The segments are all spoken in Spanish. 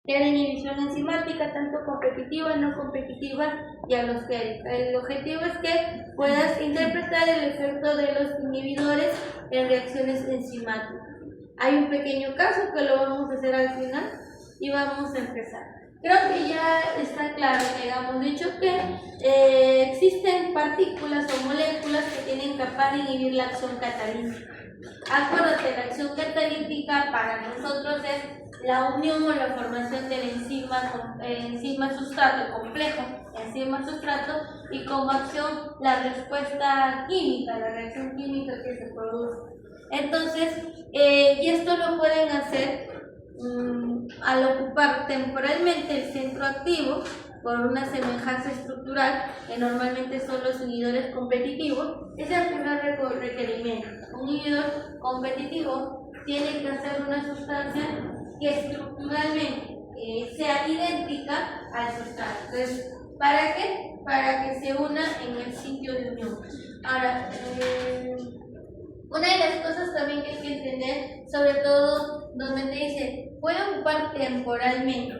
que la inhibición enzimática, tanto competitiva, no competitiva y alostérica. El objetivo es que puedas interpretar el efecto de los inhibidores en reacciones enzimáticas. Hay un pequeño caso que lo vamos a hacer al final y vamos a empezar. Creo que ya está claro que hemos dicho que existen partículas o moléculas que tienen capaz de inhibir la acción catalítica. Acuérdate, la acción catalítica para nosotros es la unión o la formación del enzima sustrato complejo, enzima sustrato, y como acción la respuesta química, la reacción química que se produce. Entonces, y esto lo pueden hacer al ocupar temporalmente el centro activo por una semejanza estructural que normalmente son los inhibidores competitivos. Ese es el primer requerimiento. Un inhibidor competitivo tiene que hacer una sustancia que estructuralmente sea idéntica al sustrato. Entonces, ¿para qué? Para que se una en el sitio de unión. Ahora, una de las cosas también que hay que entender, sobre todo donde te dice, puede ocupar temporalmente,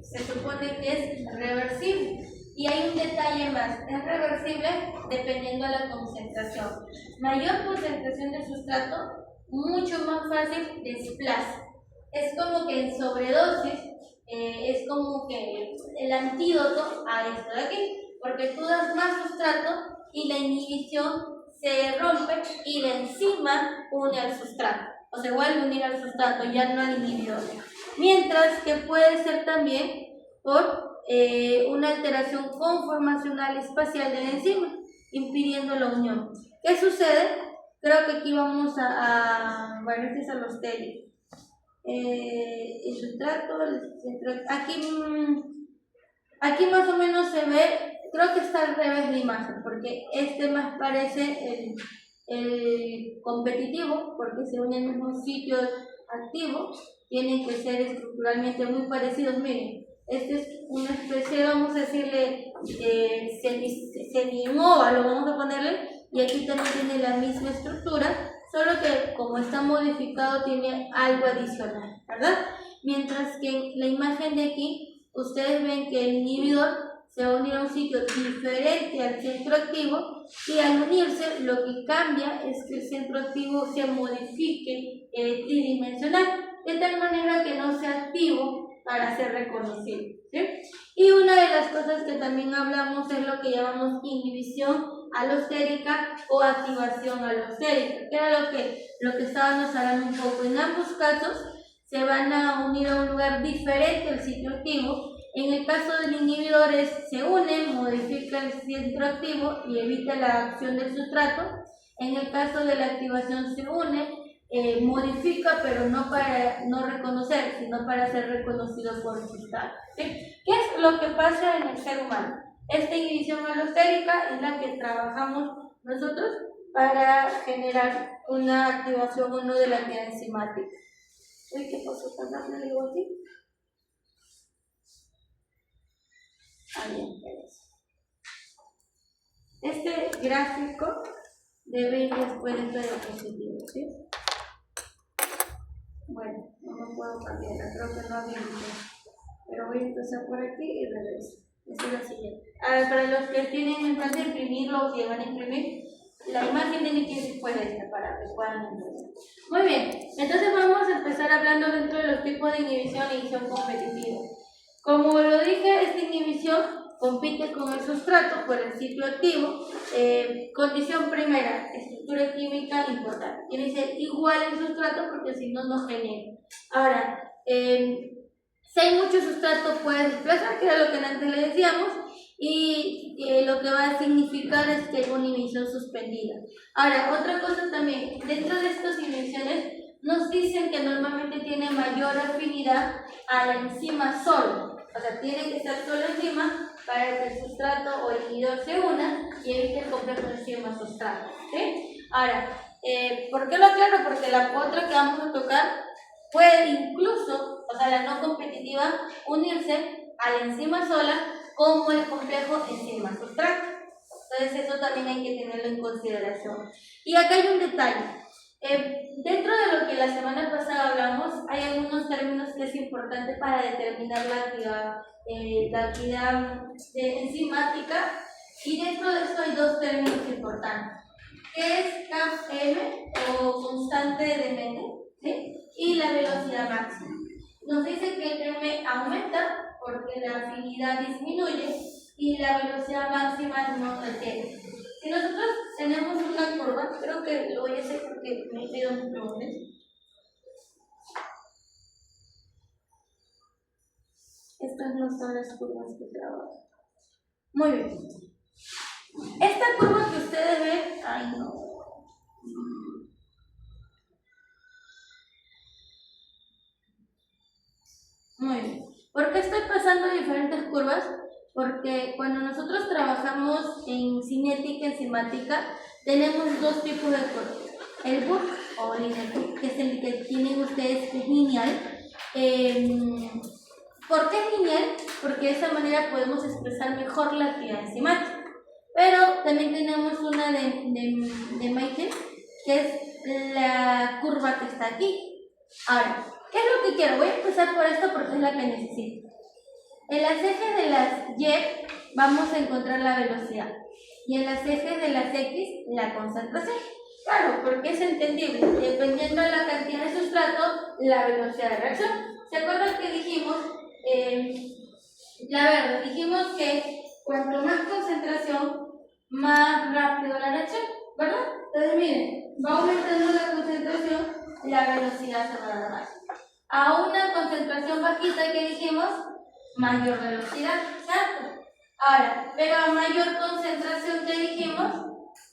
se supone que es reversible. Y hay un detalle más, es reversible dependiendo de la concentración. Mayor concentración de sustrato, mucho más fácil desplaza. Es como que en sobredosis, es como que el antídoto a esto de aquí, porque tú das más sustrato y la inhibición se rompe y la enzima une al sustrato, o se vuelve a unir al sustrato, ya no al inhibidor. Mientras que puede ser también por una alteración conformacional espacial de la enzima, impidiendo la unión. ¿Qué sucede? Creo que aquí vamos bueno, este es alostérico. El sustrato, aquí más o menos se ve. Creo que está al revés la imagen, porque este más parece el competitivo, porque se une en el mismo sitio activo, tienen que ser estructuralmente muy parecidos. Miren, este es una especie, vamos a decirle, semi-óvalo, vamos a ponerle, y aquí también tiene la misma estructura, solo que como está modificado tiene algo adicional, ¿verdad? Mientras que en la imagen de aquí, ustedes ven que el inhibidor se va a unir a un sitio diferente al centro activo, y al unirse lo que cambia es que el centro activo se modifique tridimensional, de tal manera que no sea activo para ser reconocido, ¿sí? Y una de las cosas que también hablamos es lo que llamamos inhibición alostérica o activación alostérica, que era lo que estábamos hablando un poco. En ambos casos se van a unir a un lugar diferente al sitio activo. En el caso del inhibidor se une, modifica el centro activo y evita la acción del sustrato. En el caso de la activación se une, modifica, pero no para no reconocer, sino para ser reconocido por el sustrato, ¿sí? ¿Qué es lo que pasa en el ser humano? Esta inhibición alostérica es la que trabajamos nosotros para generar una activación o no de la actividad enzimática. ¿Qué pasó? ¿Tan digo así? Este gráfico debe ir después de la diapositiva, ¿sí? Bueno, no me puedo cambiar, creo que no había pero voy a empezar por aquí y regreso. Esta es la siguiente. Para los que tienen en plan de imprimirlo o que van a imprimir, la imagen tiene que ir después de esta para que puedan entender. Muy bien, entonces vamos a empezar hablando dentro de los tipos de inhibición e inhibición competitiva. Como lo dije, esta inhibición compite con el sustrato por el sitio activo. Condición primera, estructura química importante. Tiene que ser igual el sustrato porque si no, no genera. Ahora, si hay mucho sustrato puede desplazar, que era lo que antes le decíamos, y lo que va a significar es que hay una inhibición suspendida. Ahora, otra cosa también, dentro de estas inhibiciones nos dicen que normalmente tiene mayor afinidad a la enzima solo. O sea, tiene que estar solo enzima para que el sustrato o el inhibidor se una y evite el complejo enzima-sustrato, ¿sí? Ahora, ¿por qué lo aclaro? Porque la otra que vamos a tocar puede incluso, o sea, la no competitiva, unirse a la enzima sola como el complejo enzima-sustrato. Entonces eso también hay que tenerlo en consideración. Y acá hay un detalle. Dentro de lo que la semana pasada hablamos, hay algunos términos que es importante para determinar la actividad enzimática, y dentro de esto hay dos términos importantes, que es Km o constante de Mendel, ¿sí? Y la velocidad máxima. Nos dice que el Km aumenta porque la afinidad disminuye y la velocidad máxima no retiene. Si nosotros tenemos una curva, creo que lo voy a hacer porque me pido un nombre. Estas no son las curvas que trabajo. Muy bien. Esta curva que ustedes ven, ay no. Muy bien. ¿Por qué estoy pasando diferentes curvas? Porque cuando nosotros trabajamos en cinética, enzimática, tenemos dos tipos de curvas. El book o lineal book, que es el que tienen ustedes, que es lineal. ¿Por qué es lineal? Porque de esa manera podemos expresar mejor la actividad enzimática. Pero también tenemos una de Michael, que es la curva que está aquí. Ahora, ¿qué es lo que quiero? Voy a empezar por esto porque es la que necesito. En las ejes de las Y vamos a encontrar la velocidad y en las ejes de las X la concentración. Claro, porque es entendible. Dependiendo de la cantidad de sustrato, la velocidad de reacción. ¿Se acuerdan que dijimos? Dijimos que cuanto más concentración, más rápido la reacción, ¿verdad? Entonces miren, va aumentando la concentración, la velocidad se va a dar más. A una concentración bajita que dijimos, mayor velocidad, ¿cierto? Ahora, pero a mayor concentración que dijimos,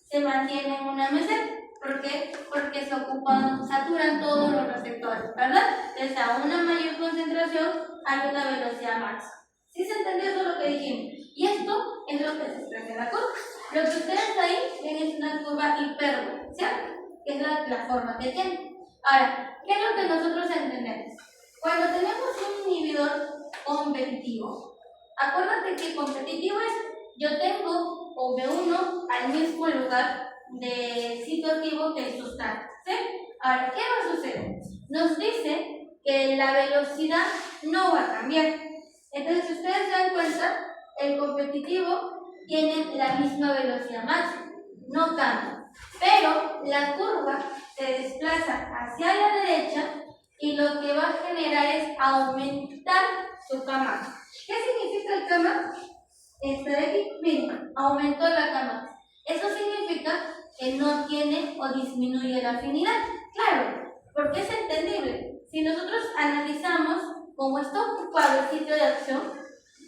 se mantiene en una meseta. ¿Por qué? Porque saturan todos los receptores, ¿verdad? Entonces, a una mayor concentración hay una velocidad máxima. ¿Sí se entendió eso lo que dijimos? Y esto es lo que se expresa en la curva. Lo que ustedes ahí ven es una curva hipérbola, ¿cierto? Que es la forma que tiene. Ahora, ¿qué es lo que nosotros entendemos? Cuando tenemos un inhibidor competitivo, acuérdate que competitivo es yo tengo o me uno al mismo lugar de sitio activo que el sustrato, ¿sí? Ahora, ¿qué va a suceder? Nos dice que la velocidad no va a cambiar. Entonces, si ustedes se dan cuenta, el competitivo tiene la misma velocidad máxima, no cambia. Pero la curva se desplaza hacia la derecha y lo que va a generar es aumentar su Kmax. ¿Qué significa el Kmax? Este de aquí, miren, aumentó la Kmax. Eso significa que no tiene o disminuye la afinidad. Claro, porque es entendible. Si nosotros analizamos cómo está ocupado el sitio de acción,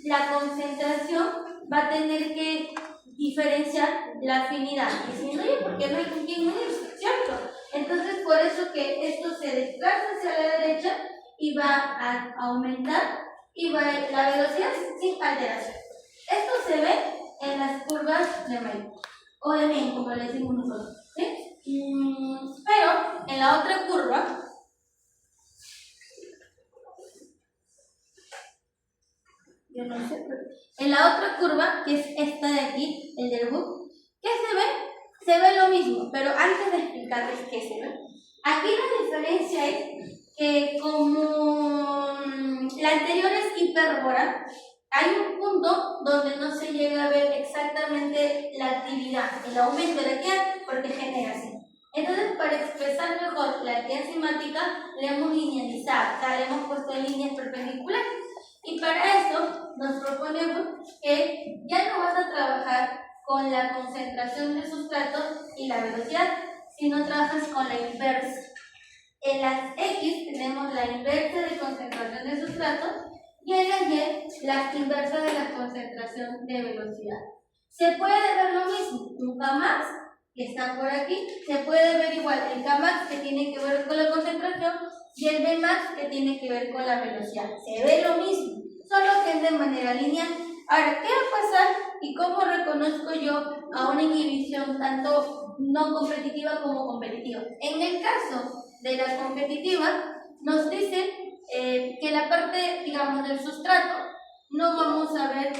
la concentración va a tener que diferenciar la afinidad. Disminuye porque no hay con quién unirse, ¿cierto? Entonces, por eso que esto se desplaza hacia la derecha y va a aumentar y va la velocidad sin alteración. Esto se ve en las curvas de May o de Mean, como le decimos nosotros, ¿sí? Pero en la otra curva, yo no sé, pero en la otra curva, que es esta de aquí, el del book, ¿qué se ve? Se ve lo mismo, pero antes de explicarles qué se ve, aquí la diferencia es que como la anterior es hipérbola, hay un punto donde no se llega a ver exactamente la actividad, el aumento de la actividad, porque genera así. Entonces, para expresar mejor la actividad enzimática, le hemos linealizado, o sea, le hemos puesto líneas perpendiculares. Y para eso nos proponemos que ya no vas a trabajar con la concentración del sustrato y la velocidad, sino trabajas con la inversa. En las X tenemos la inversa de concentración de sustrato y en las Y la inversa de la concentración de velocidad. Se puede ver lo mismo, un Kmax que está por aquí, se puede ver igual el Kmax que tiene que ver con la concentración y el Vmax que tiene que ver con la velocidad. Se ve lo mismo, solo que es de manera lineal. Ahora, ¿qué va a pasar y cómo reconozco yo a una inhibición tanto no competitiva como competitiva? En el caso de la competitiva, nos dice que la parte, digamos, del sustrato no vamos a ver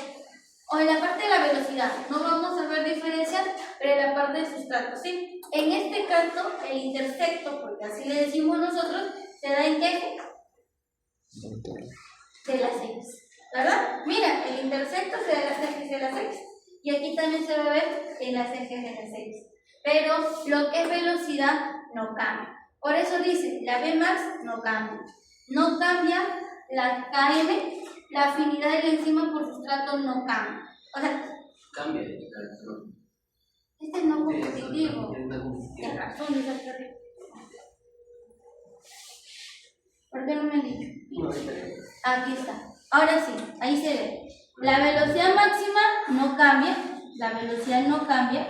O en la parte de la velocidad, no vamos a ver diferencias, pero en la parte de sustrato, ¿sí? En este caso, el intersecto, porque así le decimos nosotros, se da en qué? De las X, ¿verdad? Mira, el intersecto se da en las ejes de las X. Y aquí también se va a ver en las ejes de las X. Pero lo que es velocidad no cambia. Por eso dice, la Vmax no cambia. No cambia la Km, la afinidad del enzima por sustrato no cambia. O sea, cambia de carácter. este es no competitivo. Tienes razón, dice aquí arriba. ¿Por qué no me han dicho? Aquí está. Ahora sí, ahí se ve. La velocidad máxima no cambia. La velocidad no cambia.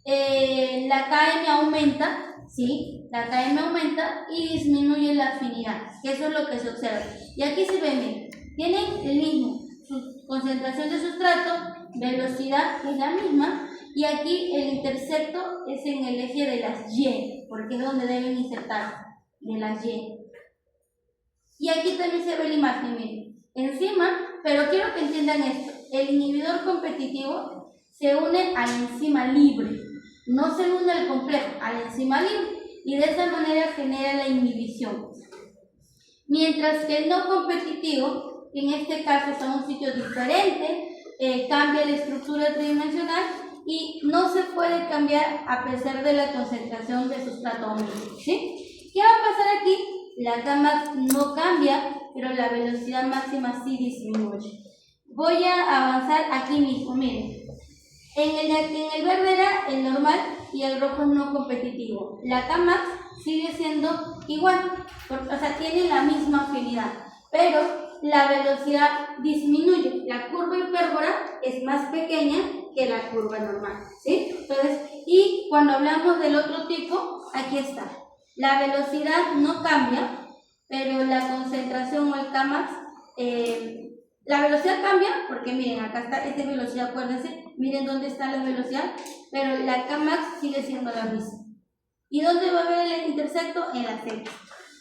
La Km aumenta, ¿sí? La Km aumenta y disminuye la afinidad, que eso es lo que se observa. Y aquí se ve, miren, tienen el mismo, su concentración de sustrato, velocidad es la misma, y aquí el intersecto es en el eje de las Y, porque es donde deben insertarse, de las Y. Y aquí también se ve la imagen, miren, encima, pero quiero que entiendan esto, el inhibidor competitivo se une al enzima libre, no se une al complejo, al enzima libre, y de esa manera genera la inhibición. Mientras que el no competitivo, en este caso son un sitio diferente, cambia la estructura tridimensional y no se puede cambiar a pesar de la concentración de sustrato ómnico, ¿sí? ¿Qué va a pasar aquí? La Kmax no cambia, pero la velocidad máxima sí disminuye. Voy a avanzar aquí mismo, miren. En el verde era el normal y el rojo es no competitivo. La Kmax sigue siendo igual, o sea, tiene la misma afinidad, pero la velocidad disminuye. La curva hipérbola es más pequeña que la curva normal, ¿sí? Entonces, y cuando hablamos del otro tipo, aquí está. La velocidad no cambia, pero la concentración o el Kmax, la velocidad cambia, porque miren, acá está, esta es velocidad, acuérdense, miren dónde está la velocidad, pero la Kmax sigue siendo la misma. ¿Y dónde va a haber el intersecto? En la X.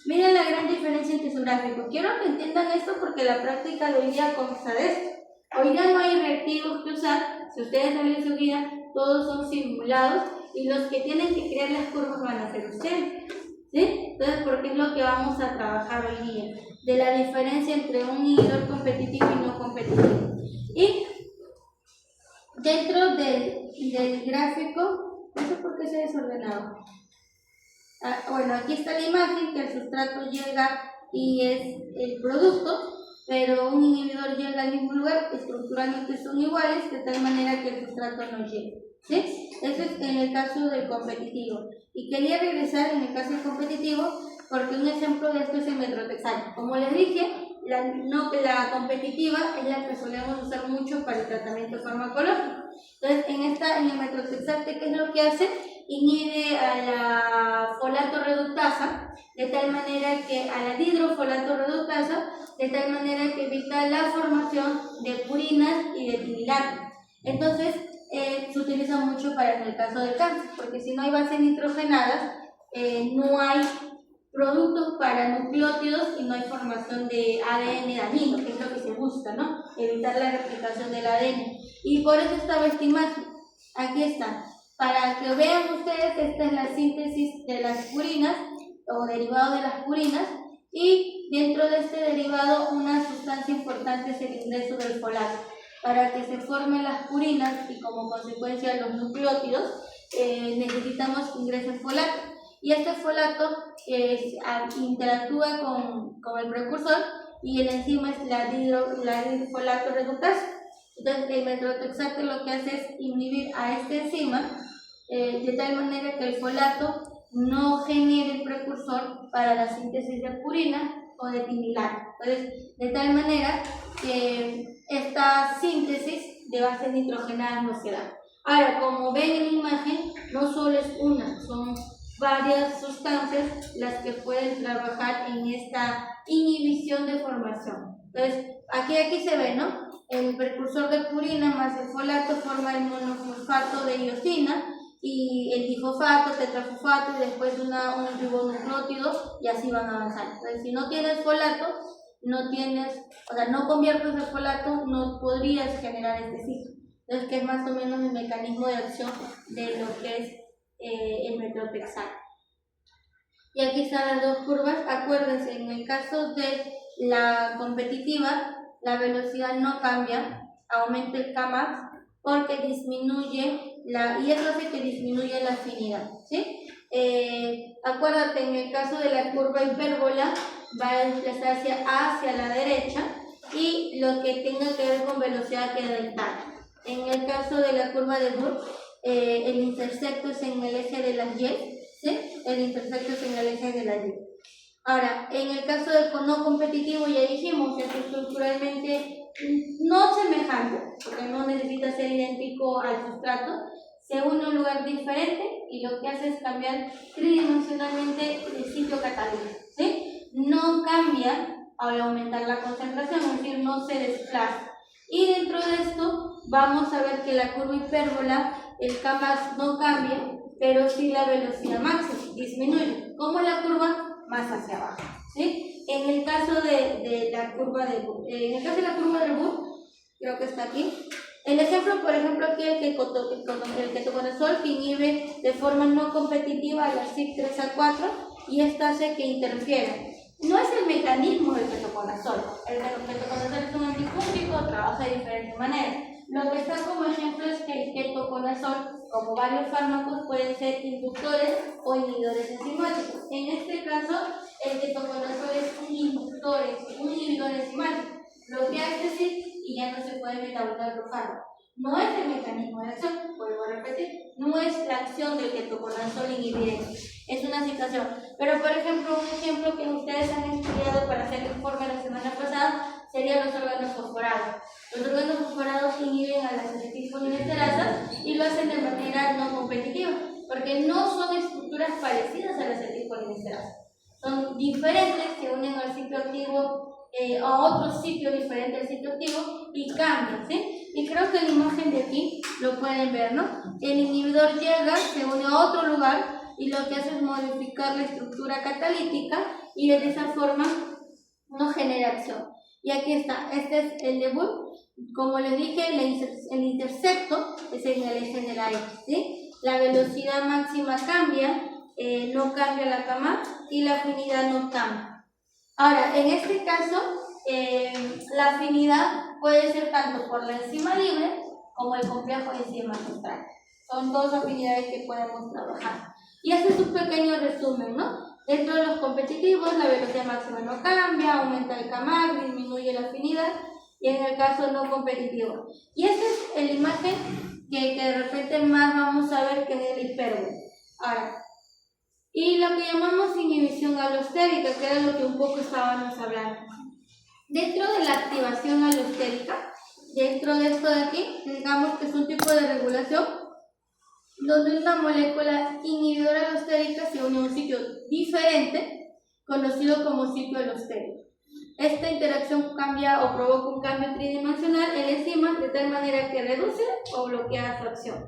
Miren la gran diferencia entre su gráfico. Quiero que entiendan esto porque la práctica de hoy día consta de esto. Hoy día no hay reactivos que usar, si ustedes no leen su guía, todos son simulados y los que tienen que crear las curvas van a ser ustedes, ¿sí? Entonces, porque es lo que vamos a trabajar hoy día, de la diferencia entre un inhibidor competitivo y no competitivo. Y dentro del gráfico, no sé por qué se ha desordenado. Bueno, aquí está la imagen que el sustrato llega y es el producto, pero un inhibidor llega al mismo lugar, estructuralmente son iguales, de tal manera que el sustrato no llega, ¿sí? Eso es en el caso del competitivo. Y quería regresar en el caso del competitivo porque un ejemplo de esto es el metrotexal. Como les dije, la competitiva es la que solemos usar mucho para el tratamiento farmacológico. Entonces, en el metrotexal, ¿qué es lo que hace? Inhibe a la folato reductasa, de tal manera que a la dihidrofolato reductasa, de tal manera que evita la formación de purinas y de timilato. Entonces, se utiliza mucho para el caso del cáncer, porque si no hay bases nitrogenadas, no hay productos para nucleótidos y no hay formación de ADN dañino, que es lo que se busca, ¿no? Evitar la replicación del ADN. Y por eso estaba esta imagen. Aquí está. Para que vean ustedes, esta es la síntesis de las purinas o derivado de las purinas, y dentro de este derivado una sustancia importante es el ingreso del folato. Para que se formen las purinas y como consecuencia los nucleótidos, necesitamos que ingrese el folato. Y este folato interactúa con el precursor y el enzima es la dihidrofolato reductasa. Entonces el metrotexate lo que hace es inhibir a este enzima de tal manera que el folato no genere el precursor para la síntesis de purina o de timilato. Entonces, de tal manera que esta síntesis de bases nitrogenadas no se da. Ahora, como ven en la imagen, no solo es una, son varias sustancias las que pueden trabajar en esta inhibición de formación. Entonces, aquí se ve, ¿no? El precursor de purina más el folato forma el monofosfato de iosina y el difosfato, tetrafosfato y después un ribonucleótido y así van avanzando. Entonces, si no tienes folato, no tienes, o sea, no conviertes el folato, no podrías generar este ciclo. Entonces, que es más o menos el mecanismo de acción de lo que es el methotrexate. Y aquí están las dos curvas. Acuérdense, en el caso de la competitiva, la velocidad no cambia, aumenta el Kmax porque disminuye y eso hace que disminuya la afinidad, ¿sí? Acuérdate, en el caso de la curva hipérbola va a desplazarse hacia la derecha y lo que tenga que ver con velocidad queda dental. En el caso de la curva de Burke, el intersecto es en el eje de las Y, ¿sí? El intersecto es en el eje de la Y. Ahora, en el caso del no competitivo, ya dijimos que es estructuralmente no semejante, porque no necesita ser idéntico al sustrato, se une a un lugar diferente y lo que hace es cambiar tridimensionalmente el sitio catalítico, ¿sí? No cambia al aumentar la concentración, es decir, no se desplaza. Y dentro de esto vamos a ver que la curva hipérbola, el Kmax no cambia, pero sí la velocidad máxima disminuye. ¿Cómo la curva? Más hacia abajo, ¿sí? En el caso de la curva de Burke, creo que está aquí. El ejemplo, por ejemplo, aquí el ketoconazol que inhibe de forma no competitiva a la CYP3A4 y esto hace que interfiera. No es el mecanismo del ketoconazol. El ketoconazol es un antifúngico, trabaja de diferente manera. Lo que está como ejemplo es que el ketoconazol, como varios fármacos, pueden ser inductores o inhibidores enzimáticos. En este caso, el ketoconazol es un inhibidor enzimático. Lo que hace es decir, y ya no se puede metabolizar otro fármaco. No es el mecanismo de acción, vuelvo a repetir, no es la acción del ketoconazol inhibir eso. Es una situación. Pero, por ejemplo, un ejemplo que ustedes han estudiado para hacer el informe la semana pasada serían los órganos fosforados. Los órganos fosforados inhiben a las acetilcolinesterazas y lo hacen de manera no competitiva, porque no son estructuras parecidas a las acetilcolinesterazas. Son diferentes, se unen al sitio activo, a otro sitio diferente al sitio activo y cambian, ¿sí? Y creo que la imagen de aquí lo pueden ver, ¿no? El inhibidor llega, se une a otro lugar y lo que hace es modificar la estructura catalítica y de esa forma no genera acción. Y aquí está, este es el de Burke. Como les dije, el intersecto es en el eje de la X, ¿sí? La velocidad máxima cambia, no cambia la Kmax y la afinidad no cambia. Ahora, en este caso, la afinidad puede ser tanto por la enzima libre como el complejo de enzimas sustrato. Son dos afinidades que podemos trabajar. Y este es un pequeño resumen, ¿no? Dentro de los competitivos, la velocidad máxima no cambia, aumenta el Kmax, disminuye la afinidad, y en el caso no competitivo. Y esta es la imagen que de repente más vamos a ver que en el hipérbolo. Ahora, y lo que llamamos inhibición alostérica, que era lo que un poco estábamos hablando. Dentro de la activación alostérica, dentro de esto de aquí, digamos que es un tipo de regulación donde una molécula inhibidora alostérica se une a un sitio diferente, conocido como sitio alostérico. Esta interacción cambia o provoca un cambio tridimensional en la enzima de tal manera que reduce o bloquea su acción.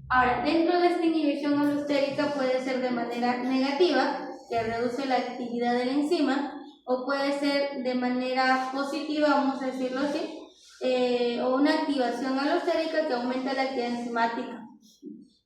Ahora, dentro de esta inhibición alostérica puede ser de manera negativa, que reduce la actividad de la enzima, o puede ser de manera positiva, vamos a decirlo así, o una activación alostérica que aumenta la actividad enzimática.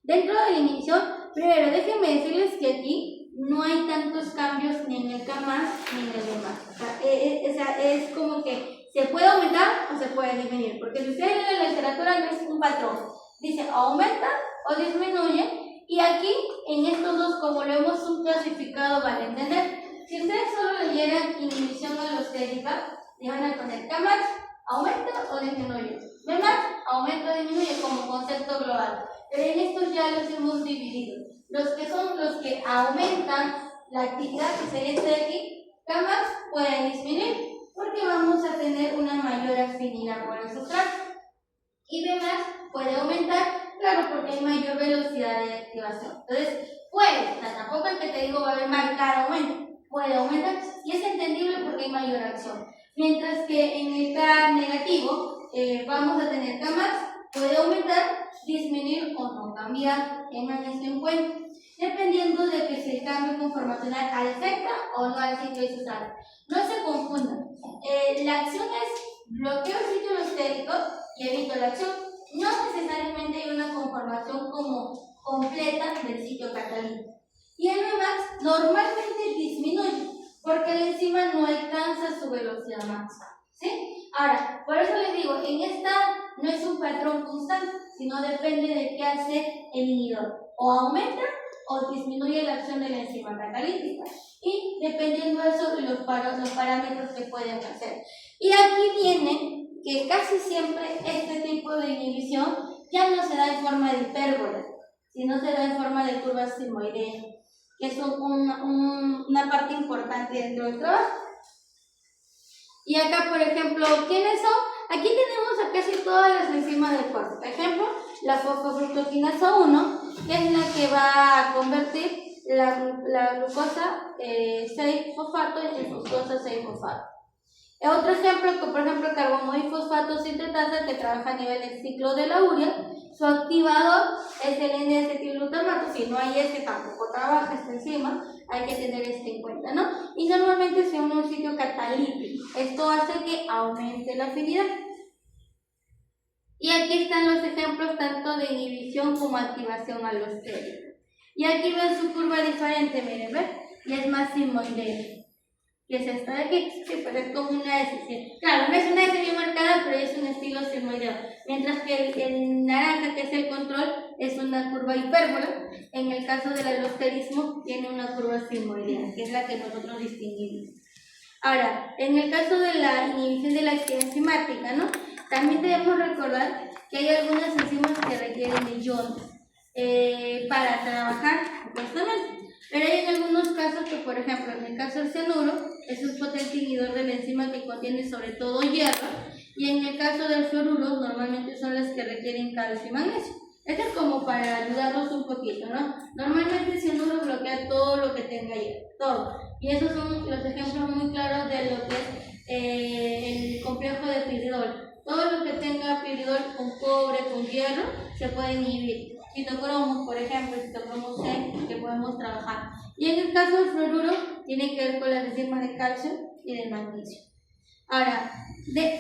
Dentro de la inhibición, primero déjenme decirles que aquí no hay tantos cambios ni en el Kmax ni en el demás. O sea, es como que se puede aumentar o se puede disminuir, porque si ustedes leen la literatura no es un patrón. Dice aumenta o disminuye, y aquí en estos dos, como lo hemos subclasificado, van a entender. Si ustedes solo leyeran inhibición alostérica, le van a poner Kmax, aumenta o disminuye. Kmax, aumenta o disminuye como concepto global. Pero en estos ya los hemos dividido. Los que son los que aumentan la actividad, que sería este de aquí, Kmax, pueden disminuir porque vamos a tener una mayor afinidad por el sustrato. Y Vmax puede aumentar, claro, porque hay mayor velocidad de activación. Entonces, puede, o sea, tampoco es que te digo va a haber marcado aumento, puede aumentar y es entendible porque hay mayor acción. Mientras que en el K negativo vamos a tener Kmax, puede aumentar, disminuir o no cambiar. Tengan esto en cuenta, dependiendo de que si el cambio conformacional afecta o no al sitio de sustrato. No se confundan, La acción es bloqueo el sitio alostérico y evito la acción. No necesariamente hay una conformación como completa del sitio catalítico. Y el Vmax normalmente disminuye porque la enzima no alcanza su velocidad máxima. ¿Sí? Ahora, por eso les digo, en esta no es un patrón constante, sino depende de qué hace el inhibidor. O aumenta o disminuye la acción de la enzima catalítica. Y dependiendo de eso, los parámetros que pueden hacer. Y aquí viene que casi siempre este tipo de inhibición ya no se da en forma de hipérbola, sino se da en forma de curvas simoideas, que es una parte importante dentro del trabajo. Y acá, por ejemplo, ¿quiénes son? Aquí tenemos a casi todas las enzimas del cuerpo. Por ejemplo, la fosfofructoquinasa 1, que es la que va a convertir la glucosa 6-fosfato en fructosa 6-fosfato. Otro ejemplo, por ejemplo, el carbomoifosfato sintetasa, que trabaja a nivel del ciclo de la urea. Su activador es el N-acetilglutamato. Si no hay este, tampoco trabaja esta enzima. Hay que tener esto en cuenta, ¿no? Y normalmente se une a un sitio catalítico. Esto hace que aumente la afinidad. Y aquí están los ejemplos tanto de inhibición como activación alostérica. Y aquí ven su curva diferente, miren, ¿ven? Y es más simoidea. Que es esta de aquí, sí, pero es como una S. ¿Sí? Claro, no es una S bien marcada, pero es un estilo simoideo. Mientras que el naranja, que es el control, es una curva hipérbola. En el caso del alosterismo, tiene una curva simoidea, que es la que nosotros distinguimos. Ahora, en el caso de la inhibición de la actividad enzimática, ¿no? También debemos recordar que hay algunas enzimas que requieren de iones para trabajar justamente. Pero hay en algunos casos que, por ejemplo, en el caso del cianuro, es un potente inhibidor de la enzima que contiene sobre todo hierro, y en el caso del fluoruro, normalmente son las que requieren calcio y magnesio. Esto es como para ayudarnos un poquito, ¿no? Normalmente el cianuro bloquea todo lo que tenga hierro, todo. Y esos son los ejemplos muy claros de lo que es el complejo de piridol. Todo lo que tenga piridol con cobre, con hierro, se puede inhibir. Citocromos, por ejemplo, citocromo C, que podemos trabajar. Y en el caso del fluoruro, tiene que ver con las enzimas de calcio y de magnesio. Ahora,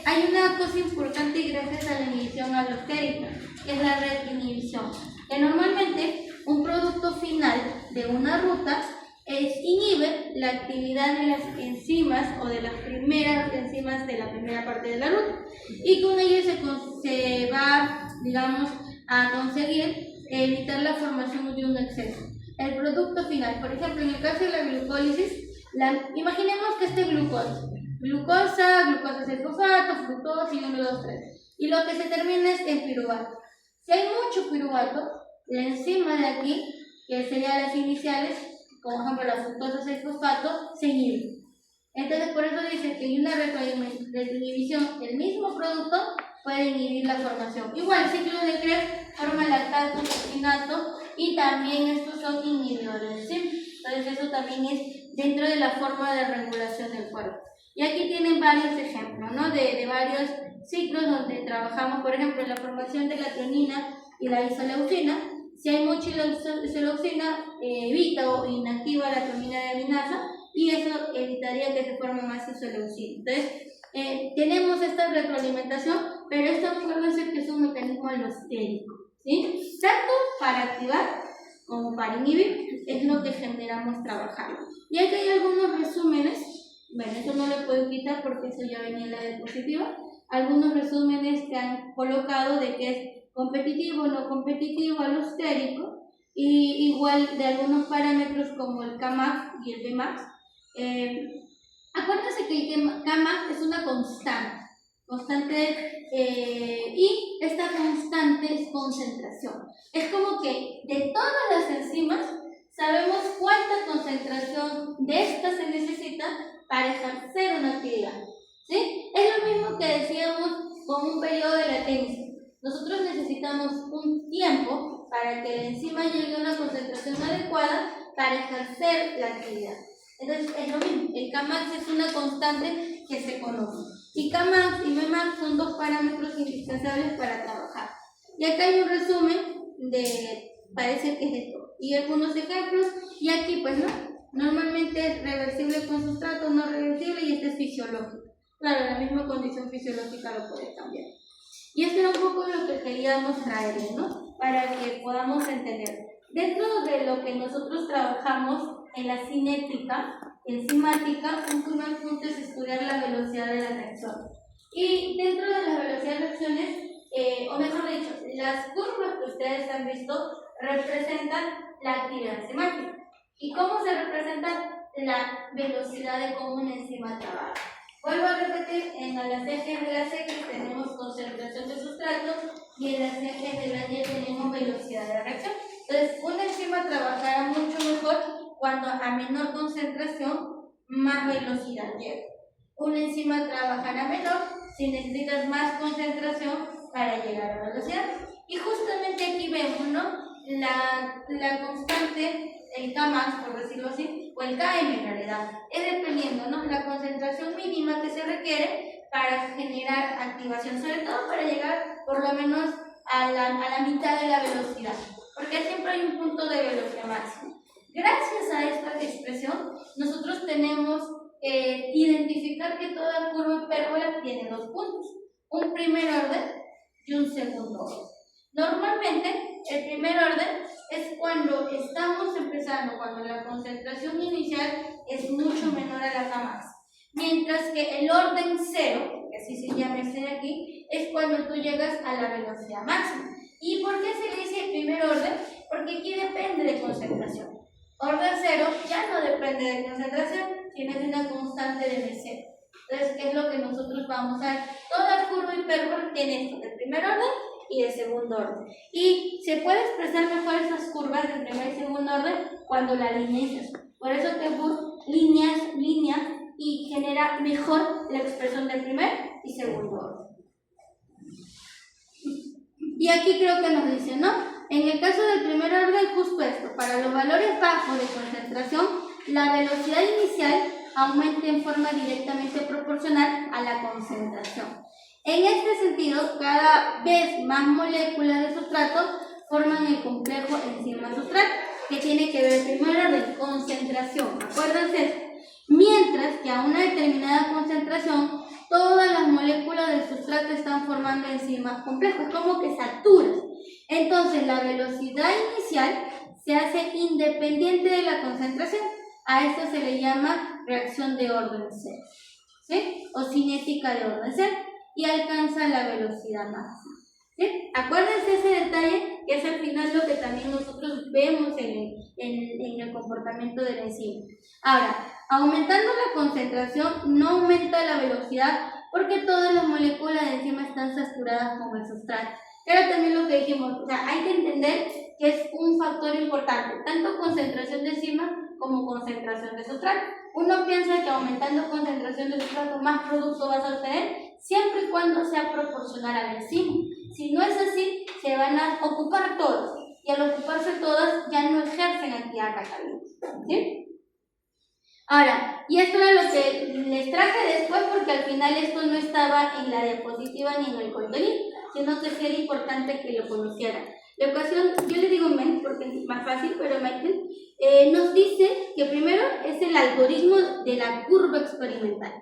hay una cosa importante y gracias a la inhibición alostérica, que es la red inhibición, que normalmente un producto final de una ruta inhibe la actividad de las enzimas o de las primeras enzimas de la primera parte de la ruta, y con ello se va, digamos, a conseguir evitar la formación de un exceso. El producto final, por ejemplo, en el caso de la glucólisis, imaginemos que este glucosa 6-fosfato, fructosa y 1, 2, 3, y lo que se termina es en piruvato. Si hay mucho piruvato, la enzima de aquí, que serían las iniciales, como por ejemplo la fructosa 6-fosfato, se inhibe. Entonces, por eso dice que en una inhibición del mismo producto puede inhibir la formación. Igual, ciclo de Krebs forma lactato, toxinato, y también estos son inhibidores, ¿sí? Entonces, eso también es dentro de la forma de regulación del cuerpo. Y aquí tienen varios ejemplos, ¿no? De varios ciclos donde trabajamos, por ejemplo, en la formación de la tionina y la isoleucina. Si hay mucha isoleucina, evita o inactiva la tionina de aminasa, y eso evitaría que se forme más isoleucina. Entonces, tenemos esta retroalimentación, pero esto puede ser que es un mecanismo alostérico, ¿sí? Tanto para activar como para inhibir, es lo que generamos trabajando. Y aquí hay algunos resúmenes. Bueno, eso no le puedo quitar porque eso ya venía en la diapositiva. Algunos resúmenes que han colocado de que es competitivo, no competitivo, alostérico, y igual de algunos parámetros como el Kmax y el Vmax. Acuérdense que el Kmax es una constante, y esta constante es concentración. Es como que de todas las enzimas sabemos cuánta concentración de esta se necesita para ejercer una actividad, ¿sí? Es lo mismo que decíamos con un periodo de latencia. Nosotros necesitamos un tiempo para que la enzima llegue a una concentración adecuada para ejercer la actividad. Entonces es lo mismo, el Kmax es una constante que se conoce. Y Kmax y Vmax son dos parámetros indispensables para trabajar. Y acá hay un resumen de, parece que es de todo. Y algunos ejemplos, y aquí pues no. Normalmente es reversible con sustrato, no reversible, y este es fisiológico. Claro, la misma condición fisiológica lo puede cambiar. Y esto era un poco lo que queríamos traerles, ¿no? Para que podamos entender. Dentro de lo que nosotros trabajamos en la cinética, enzimática, un primer punto es estudiar la velocidad de la reacción. Y dentro de las velocidades de reacciones, o mejor dicho, las curvas que ustedes han visto representan la actividad enzimática. ¿Y cómo se representa la velocidad de cómo una enzima trabaja? Vuelvo a repetir, en las ejes de las X tenemos concentración de sustratos y en las ejes de la Y tenemos velocidad de reacción. Entonces, una enzima trabajará mucho mejor cuando a menor concentración, más velocidad lleva. Una enzima trabajará menor si necesitas más concentración para llegar a velocidad. Y justamente aquí vemos, ¿no? La constante, el Kmax, por decirlo así, o el Km en realidad, es dependiendo, ¿no? La concentración mínima que se requiere para generar activación, sobre todo para llegar por lo menos a la mitad de la velocidad, porque siempre hay un punto de velocidad máxima. Gracias a esta expresión, nosotros tenemos que identificar que toda curva hipérbola tiene dos puntos, un primer orden y un segundo orden. Normalmente, el primer orden es cuando estamos empezando, cuando la concentración inicial es mucho menor a la Kmax. Mientras que el orden cero, que así se llama este de aquí, es cuando tú llegas a la velocidad máxima. ¿Y por qué se le dice primer orden? Porque aquí depende de concentración. Orden cero ya no depende de concentración, sino es una constante de M0. Entonces, ¿qué es lo que nosotros vamos a ver? Toda curva hipérbola tiene esto, de primer orden y de segundo orden. Y se puede expresar mejor esas curvas de primer y segundo orden cuando la lineas. Por eso te líneas y genera mejor la expresión de primer y segundo orden. Y aquí creo que nos dice, ¿no? En el caso del primer orden, justo esto, para los valores bajos de concentración, la velocidad inicial aumenta en forma directamente proporcional a la concentración. En este sentido, cada vez más moléculas de sustrato forman el complejo enzima-sustrato, que tiene que ver primero de concentración, acuérdense. Mientras que a una determinada concentración, todas las moléculas del sustrato están formando enzimas complejos, como que saturan. Entonces, la velocidad inicial se hace independiente de la concentración. A esto se le llama reacción de orden cero, ¿sí? O cinética de orden cero, y alcanza la velocidad máxima, ¿sí? Acuérdense ese detalle, que es al final lo que también nosotros vemos en el comportamiento de la enzima. Ahora, aumentando la concentración no aumenta la velocidad porque todas las moléculas de enzima están saturadas con el sustrato. Pero también lo que dijimos, o sea, hay que entender que es un factor importante, tanto concentración de enzima como concentración de sustrato. Uno piensa que aumentando concentración de sustrato más producto vas a obtener, siempre y cuando sea proporcional a la enzima. Si no es así, se van a ocupar todos, y al ocuparse todas ya no ejercen actividad catalítica, ¿sí? Ahora, y esto era lo que les traje después porque al final esto no estaba en la diapositiva ni en el contenido, sino que sí era importante que lo conocieran. La ecuación, yo le digo MEN porque es más fácil, pero Michael nos dice que primero es el algoritmo de la curva experimental.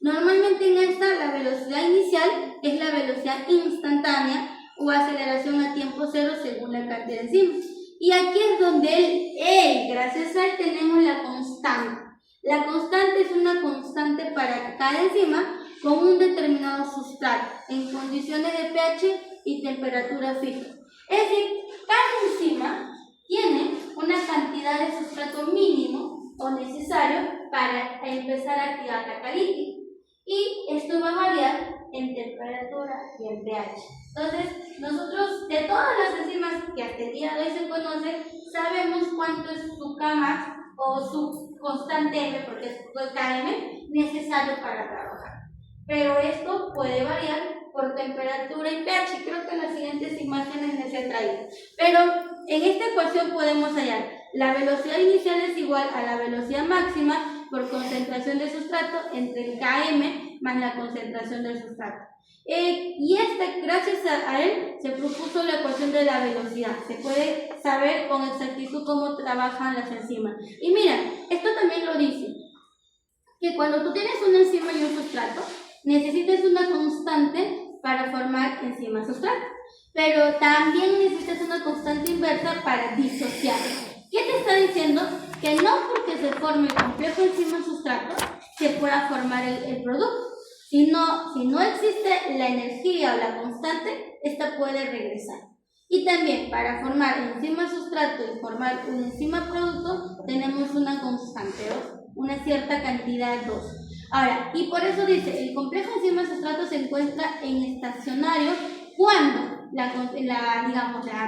Normalmente en esta la velocidad inicial es la velocidad instantánea o aceleración a tiempo cero según la cantidad de enzimas. Y aquí es donde gracias a él tenemos la constante. La constante es una constante para cada enzima con un determinado sustrato en condiciones de pH y temperatura fija. Es decir, cada enzima tiene una cantidad de sustrato mínimo o necesario para empezar a activar catalítica. Y esto va a variar en temperatura y en pH. Entonces, nosotros de todas las enzimas que hasta el día de hoy se conocen, sabemos cuánto es su Kmax o su constante M, porque es Km, necesario para trabajar. Pero esto puede variar por temperatura y pH. Creo que en las siguientes imágenes les he traído. Pero en esta ecuación podemos hallar la velocidad inicial es igual a la velocidad máxima por concentración de sustrato entre el Km más la concentración del sustrato. Y gracias a él se propuso la ecuación de la velocidad. Se puede saber con exactitud cómo trabajan las enzimas. Y mira, esto también lo dice, que cuando tú tienes una enzima y un sustrato, necesitas una constante para formar enzima sustrato, pero también necesitas una constante inversa para disociar. ¿Qué te está diciendo? Que no porque se forme el complejo enzima sustrato se pueda formar el producto. Si no existe la energía o la constante, esta puede regresar. Y también para formar enzima sustrato y formar un enzima producto tenemos una constante 2, una cierta cantidad 2. Ahora, y por eso dice, el complejo enzima sustrato se encuentra en estacionario cuando la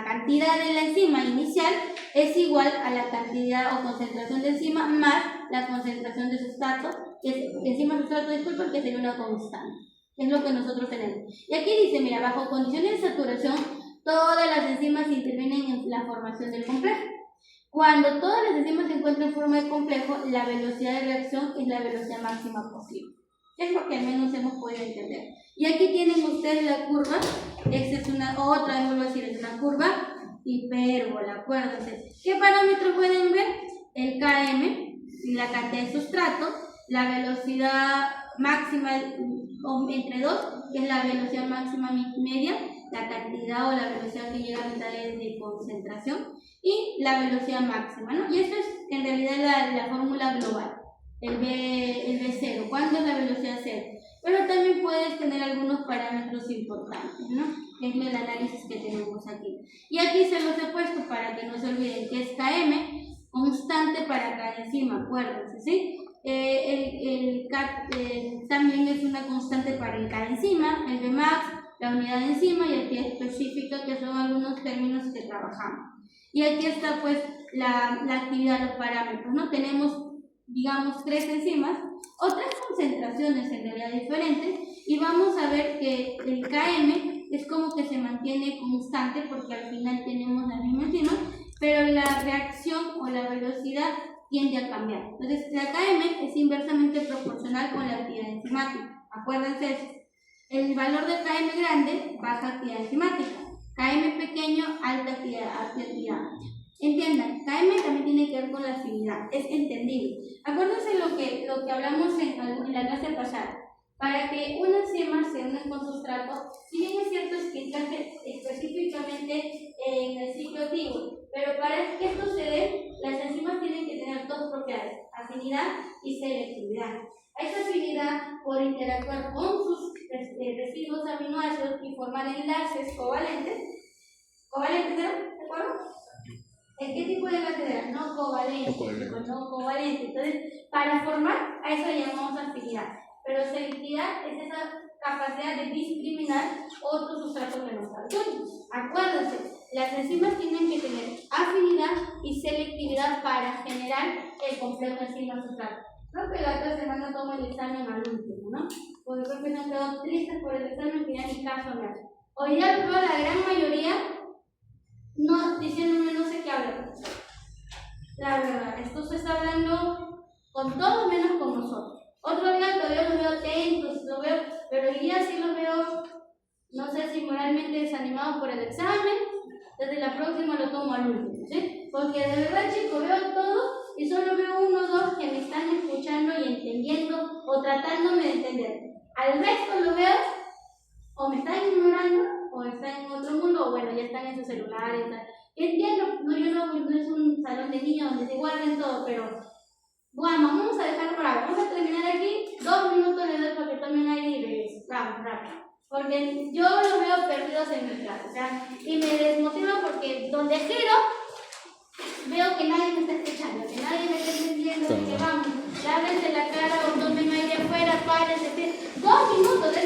cantidad de la enzima inicial es igual a la cantidad o concentración de enzima más la concentración de sustrato, que es enzima sustrato, disculpen, que sería una constante. Es lo que nosotros tenemos. Y aquí dice, mira, bajo condiciones de saturación, todas las enzimas intervienen en la formación del complejo. Cuando todas las enzimas se encuentran en forma de complejo, la velocidad de reacción es la velocidad máxima posible. Es lo que al menos hemos podido entender. Y aquí tienen ustedes la curva. Esta es otra vez vuelvo a decir, es una curva hipérbola, acuérdense. ¿Qué parámetros pueden ver? El Km, la cantidad de sustrato, la velocidad máxima entre 2, que es la velocidad máxima media, la cantidad o la velocidad que llega a mitades de concentración, y la velocidad máxima, ¿no? Y esto es en realidad la fórmula global, el V0, ¿cuándo es la velocidad 0? Pero también puedes tener algunos parámetros importantes, ¿no? Que es el análisis que tenemos aquí. Y aquí se los he puesto para que no se olviden que es Km, constante para cada enzima, acuérdense, ¿sí? También es una constante para cada enzima, el Vmax, la unidad de enzima, y aquí específica, que son algunos términos que trabajamos. Y aquí está pues la actividad, los parámetros, ¿no? Tenemos, digamos, 3 enzimas o 3 concentraciones en realidad diferentes, y vamos a ver que el Km es como que se mantiene constante porque al final tenemos la misma enzima, pero la reacción o la velocidad tiende a cambiar. Entonces, la Km es inversamente proporcional con la actividad enzimática. Acuérdense eso. El valor de Km grande, baja actividad enzimática. Km pequeño, alta actividad. Entiendan, Km también tiene que ver con la afinidad. Es entendible. Acuérdense lo que hablamos en la clase pasada. Para que una enzima se una con sustrato, si bien es cierto explicarse específicamente en el ciclo activo, pero para que esto se dé, las enzimas tienen que tener 2 propiedades, afinidad y selectividad. A esta afinidad, por interactuar con sus residuos aminoácidos y formar enlaces covalentes, ¿de acuerdo? ¿En qué tipo de enlace era? No covalente, no covalente. Entonces, para formar, a eso le llamamos afinidad. Pero selectividad es esa capacidad de discriminar otros sustratos menos altos. Acuérdense, las enzimas tienen que tener afinidad y selectividad para generar el complejo enzima-sustrato. Creo que la otra semana tomo el examen al último, ¿no? Porque creo que no han quedado tristes por el examen, que ya ni caso me hace. Hoy ya veo la gran mayoría no diciéndome no sé qué hablar. La verdad, esto se está hablando con todos menos con nosotros. Otro día todavía los veo atentos, pero hoy día sí los veo, no sé si moralmente desanimados por el examen. Desde la próxima lo tomo al último, ¿sí? Porque de verdad, chicos, veo todo y solo veo 1 o 2 que me están escuchando y entendiendo o tratándome de entender. Al resto lo veo o me están ignorando o están en otro mundo, o bueno, ya están en sus celulares. Entiendo, no es un salón de niños donde se guarden todo, pero bueno, vamos a dejar por ahí. Vamos a terminar aquí. 2 minutos les doy para que tomen aire y regresen. Rápido. Porque yo los veo perdidos en mi clase. O sea, y me desmotiva porque donde giro, veo que nadie me está escuchando, que nadie me está entendiendo, que vamos, lávense la cara o tomen aire afuera, párense. 2 minutos.